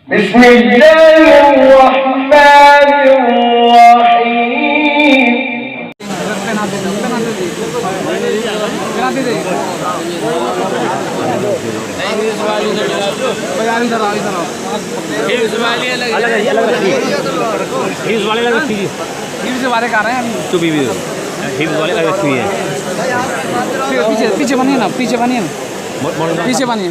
वाले का रहे हैं चुपी भी हिप्स वाले अलग रखी है। पीछे पीछे बनिए ना, पीछे बनिए ना, पीछे बनिए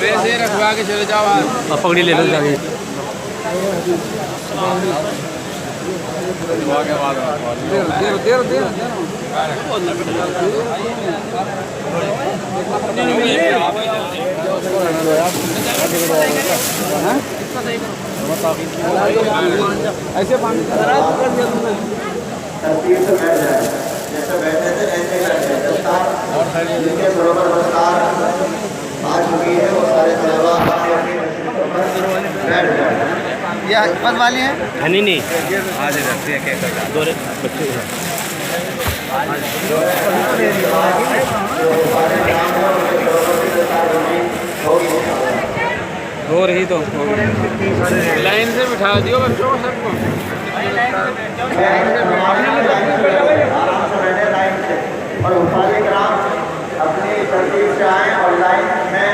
पैसे रखवा के चले जाओ। पकड़ी ले लो जाके। ऐसे पानी जैसे बैठे थे ऐसे जिनके बरोबर रफ्तार आ चुकी है वो सारे तलबा बैठ जाए। ये हिकमत वाले हैं? नहीं आज रखते हैं क्या करता दो बच्चे हो रही तो लाइन से बिठा दियो बच्चों को सबको। और अपनी तरतीब से आए और लाइन में